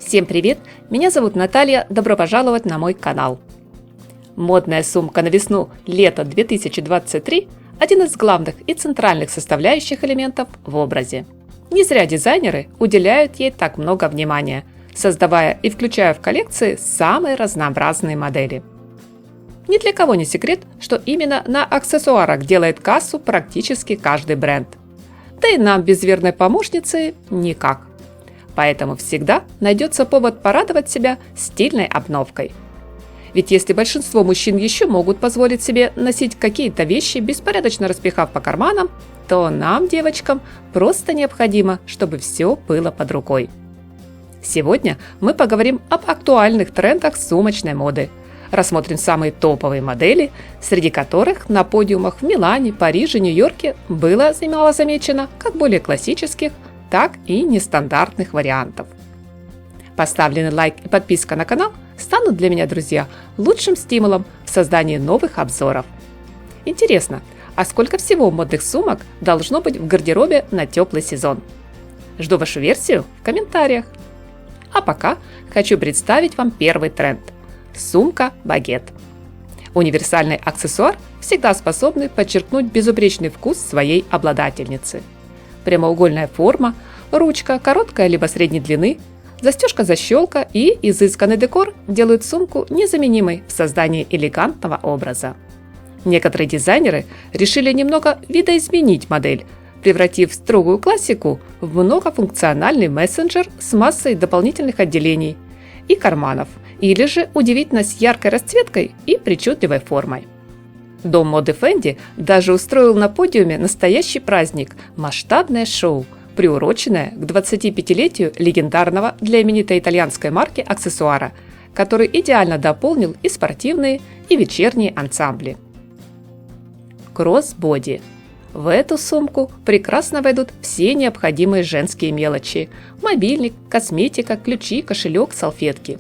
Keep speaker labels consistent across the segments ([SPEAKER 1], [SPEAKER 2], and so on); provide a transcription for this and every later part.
[SPEAKER 1] Всем привет! Меня зовут Наталья, добро пожаловать на мой канал. Модная сумка на весну-лето 2023 – один из главных и центральных составляющих элементов в образе. Не зря дизайнеры уделяют ей так много внимания, создавая и включая в коллекции самые разнообразные модели. Ни для кого не секрет, что именно на аксессуарах делает кассу практически каждый бренд. Да и нам без верной помощницы никак. Поэтому всегда найдется повод порадовать себя стильной обновкой. Ведь если большинство мужчин еще могут позволить себе носить какие-то вещи, беспорядочно распихав по карманам, то нам, девочкам, просто необходимо, чтобы все было под рукой. Сегодня мы поговорим об актуальных трендах сумочной моды. Рассмотрим самые топовые модели, среди которых на подиумах в Милане, Париже, Нью-Йорке было немало замечено как более классических, так и нестандартных вариантов. Поставленный лайк и подписка на канал станут для меня, друзья, лучшим стимулом в создании новых обзоров. Интересно, а сколько всего модных сумок должно быть в гардеробе на теплый сезон? Жду вашу версию в комментариях. А пока хочу представить вам первый тренд – сумка-багет. Универсальный аксессуар, всегда способный подчеркнуть безупречный вкус своей обладательницы. Прямоугольная форма, ручка короткая либо средней длины, застежка-защелка и изысканный декор делают сумку незаменимой в создании элегантного образа. Некоторые дизайнеры решили немного видоизменить модель, превратив строгую классику в многофункциональный мессенджер с массой дополнительных отделений и карманов, или же удивить нас яркой расцветкой и причудливой формой. Дом моды Fendi даже устроил на подиуме настоящий праздник – масштабное шоу, приуроченное к 25-летию легендарного для именитой итальянской марки аксессуара, который идеально дополнил и спортивные, и вечерние ансамбли. Кроссбоди. В эту сумку прекрасно войдут все необходимые женские мелочи – мобильник, косметика, ключи, кошелек, салфетки.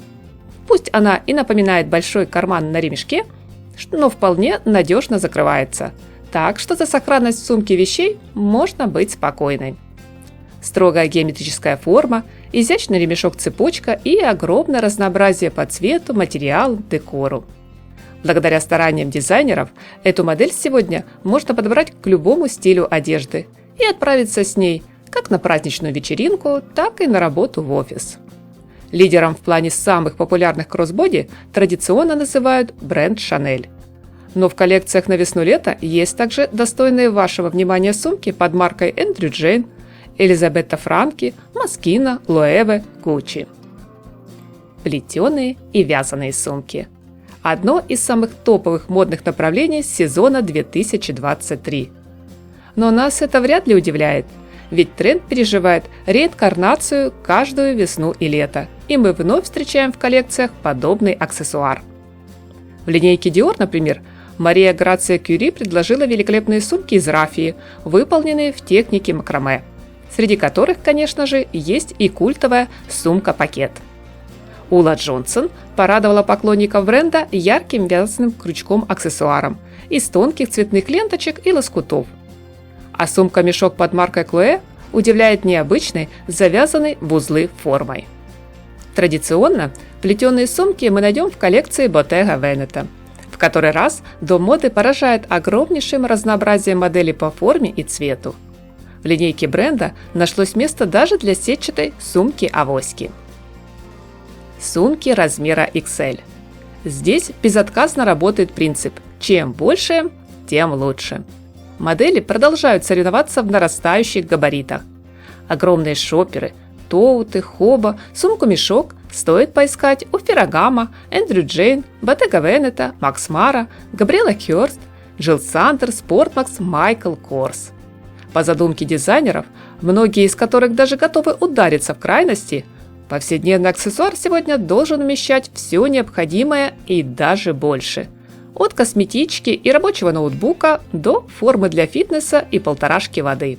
[SPEAKER 1] Пусть она и напоминает большой карман на ремешке, но вполне надежно закрывается, так что за сохранность сумки вещей можно быть спокойной. Строгая геометрическая форма, изящный ремешок-цепочка и огромное разнообразие по цвету, материалу, декору. Благодаря стараниям дизайнеров эту модель сегодня можно подобрать к любому стилю одежды и отправиться с ней как на праздничную вечеринку, так и на работу в офис. Лидером в плане самых популярных кроссбоди традиционно называют бренд Chanel. Но в коллекциях на весну-лето есть также достойные вашего внимания сумки под маркой Andrew Jane, Элизабетта Франки, Moschino, Loewe, Gucci. Плетеные и вязаные сумки. Одно из самых топовых модных направлений сезона 2023. Но нас это вряд ли удивляет. Ведь тренд переживает реинкарнацию каждую весну и лето, и мы вновь встречаем в коллекциях подобный аксессуар. В линейке Dior, например, Мария Грация Кюри предложила великолепные сумки из рафии, выполненные в технике макраме, среди которых, конечно же, есть и культовая сумка-пакет. Ула Джонсон порадовала поклонников бренда ярким вязаным крючком-аксессуаром из тонких цветных ленточек и лоскутов. А сумка-мешок под маркой Chloé удивляет необычной, завязанной в узлы формой. Традиционно плетеные сумки мы найдем в коллекции Bottega Veneta. В который раз дом моды поражает огромнейшим разнообразием моделей по форме и цвету. В линейке бренда нашлось место даже для сетчатой сумки-авоськи. Сумки размера XL. Здесь безотказно работает принцип «чем больше, тем лучше». Модели продолжают соревноваться в нарастающих габаритах. Огромные шоперы, тоуты, хоба, сумку-мешок стоит поискать у Ferragamo, Andrew Jane, Bottega Veneta, Max Mara, Gabriela Hearst, Jill Sanders, Sportmax, Michael Kors. По задумке дизайнеров, многие из которых даже готовы удариться в крайности, повседневный аксессуар сегодня должен вмещать все необходимое и даже больше. От косметички и рабочего ноутбука до формы для фитнеса и полторашки воды.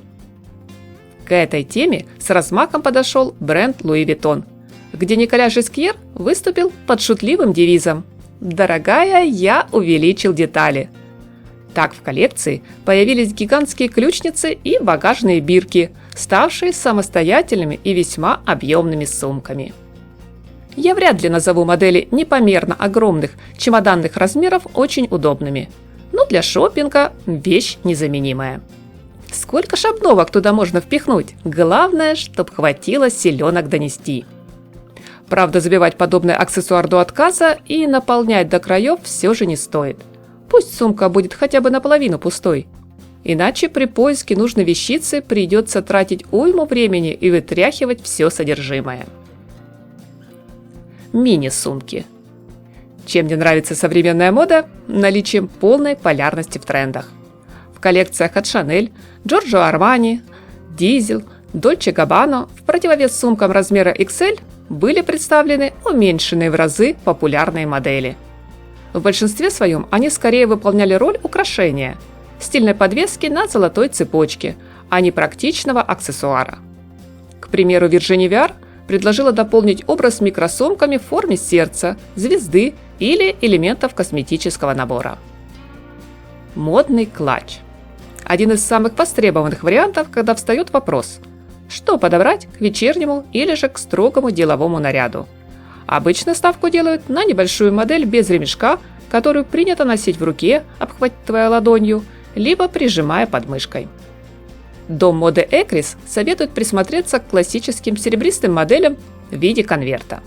[SPEAKER 1] К этой теме с размахом подошел бренд Louis Vuitton, где Николя Жескьер выступил под шутливым девизом «Дорогая, я увеличил детали». Так в коллекции появились гигантские ключницы и багажные бирки, ставшие самостоятельными и весьма объемными сумками. Я вряд ли назову модели непомерно огромных чемоданных размеров очень удобными, но для шопинга вещь незаменимая. Сколько ж обновок туда можно впихнуть? Главное, чтоб хватило силенок донести. Правда, забивать подобный аксессуар до отказа и наполнять до краев все же не стоит. Пусть сумка будет хотя бы наполовину пустой. Иначе при поиске нужной вещицы придется тратить уйму времени и вытряхивать все содержимое. Мини-сумки. Чем мне нравится современная мода? Наличием полной полярности в трендах. В коллекциях от Chanel, Giorgio Armani, Diesel, Dolce Gabbana в противовес сумкам размера XL были представлены уменьшенные в разы популярные модели. В большинстве своем они скорее выполняли роль украшения, стильной подвески на золотой цепочке, а не практичного аксессуара. К примеру, Virginia Viard предложила дополнить образ микросумками в форме сердца, звезды или элементов косметического набора. Модный клатч. Один из самых востребованных вариантов, когда встает вопрос, что подобрать к вечернему или же к строгому деловому наряду. Обычно ставку делают на небольшую модель без ремешка, которую принято носить в руке, обхватывая ладонью, либо прижимая под мышкой. Дом моды Экрис советует присмотреться к классическим серебристым моделям в виде конверта.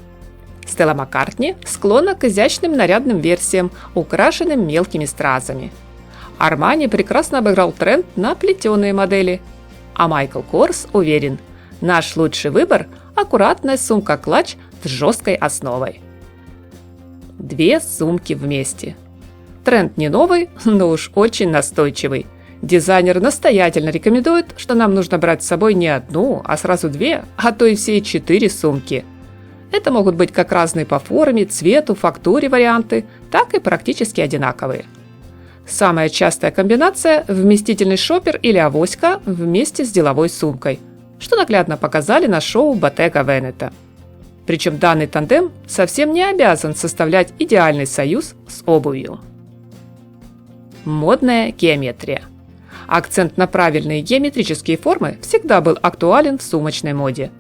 [SPEAKER 1] Стелла Маккартни склонна к изящным нарядным версиям, украшенным мелкими стразами. Армани прекрасно обыграл тренд на плетеные модели. А Майкл Корс уверен, наш лучший выбор – аккуратная сумка-клатч с жесткой основой. Две сумки вместе. Тренд не новый, но уж очень настойчивый. Дизайнер настоятельно рекомендует, что нам нужно брать с собой не одну, а сразу две, а то и все 4 сумки. Это могут быть как разные по форме, цвету, фактуре варианты, так и практически одинаковые. Самая частая комбинация – вместительный шопер или авоська вместе с деловой сумкой, что наглядно показали на шоу Bottega Veneta. Причем данный тандем совсем не обязан составлять идеальный союз с обувью. Модная геометрия. Акцент на правильные геометрические формы всегда был актуален в сумочной моде.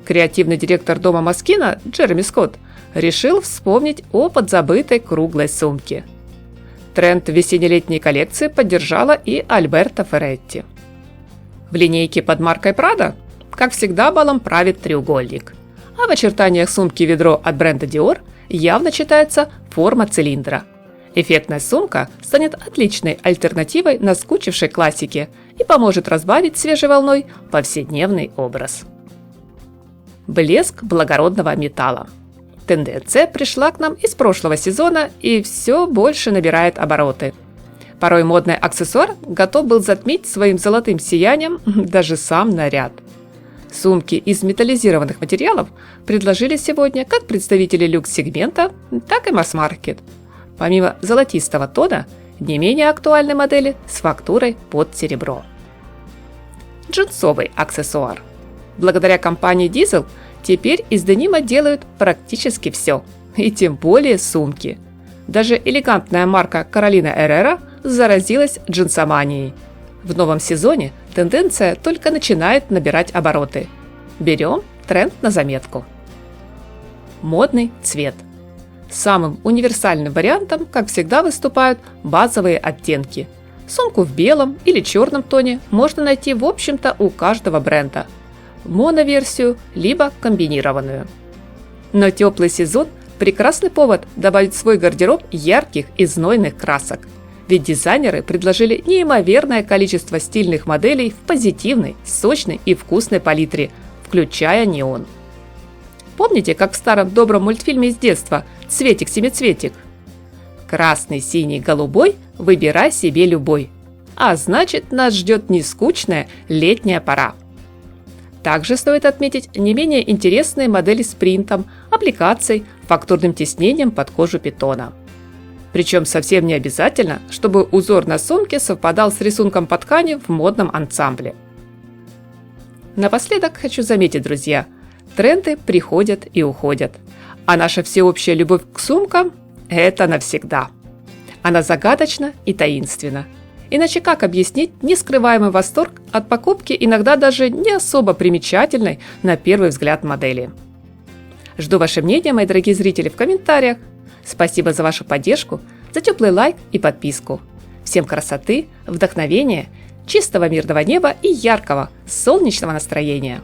[SPEAKER 1] Креативный директор дома Москина Джереми Скотт решил вспомнить о подзабытой круглой сумке. Тренд весенне-летней коллекции поддержала и Альберто Ферретти. В линейке под маркой Prada, как всегда, балом правит треугольник, а в очертаниях сумки-ведро от бренда Dior явно читается форма цилиндра. Эффектная сумка станет отличной альтернативой наскучившей классике и поможет разбавить свежей волной повседневный образ. Блеск благородного металла. Тенденция пришла к нам из прошлого сезона и все больше набирает обороты. Порой модный аксессуар готов был затмить своим золотым сиянием даже сам наряд. Сумки из металлизированных материалов предложили сегодня как представители люкс-сегмента, так и масс-маркет. Помимо золотистого тона, не менее актуальны модели с фактурой под серебро. Джинсовый аксессуар. Благодаря компании Diesel теперь из денима делают практически все, и тем более сумки. Даже элегантная марка Carolina Herrera заразилась джинсоманией. В новом сезоне тенденция только начинает набирать обороты. Берем тренд на заметку. Модный цвет. Самым универсальным вариантом, как всегда, выступают базовые оттенки. Сумку в белом или черном тоне можно найти, в общем-то, у каждого бренда. Моноверсию, либо комбинированную. Но теплый сезон – прекрасный повод добавить в свой гардероб ярких и знойных красок. Ведь дизайнеры предложили неимоверное количество стильных моделей в позитивной, сочной и вкусной палитре, включая неон. Помните, как в старом добром мультфильме из детства «Цветик-семицветик»? Красный, синий, голубой – выбирай себе любой. А значит, нас ждет нескучная летняя пора. Также стоит отметить не менее интересные модели с принтом, аппликацией, фактурным тиснением под кожу питона. Причем совсем не обязательно, чтобы узор на сумке совпадал с рисунком по ткани в модном ансамбле. Напоследок хочу заметить, друзья, тренды приходят и уходят, а наша всеобщая любовь к сумкам – это навсегда. Она загадочна и таинственна. Иначе как объяснить нескрываемый восторг от покупки иногда даже не особо примечательной на первый взгляд модели? Жду ваше мнение, мои дорогие зрители, в комментариях. Спасибо за вашу поддержку, за теплый лайк и подписку. Всем красоты, вдохновения, чистого мирного неба и яркого солнечного настроения!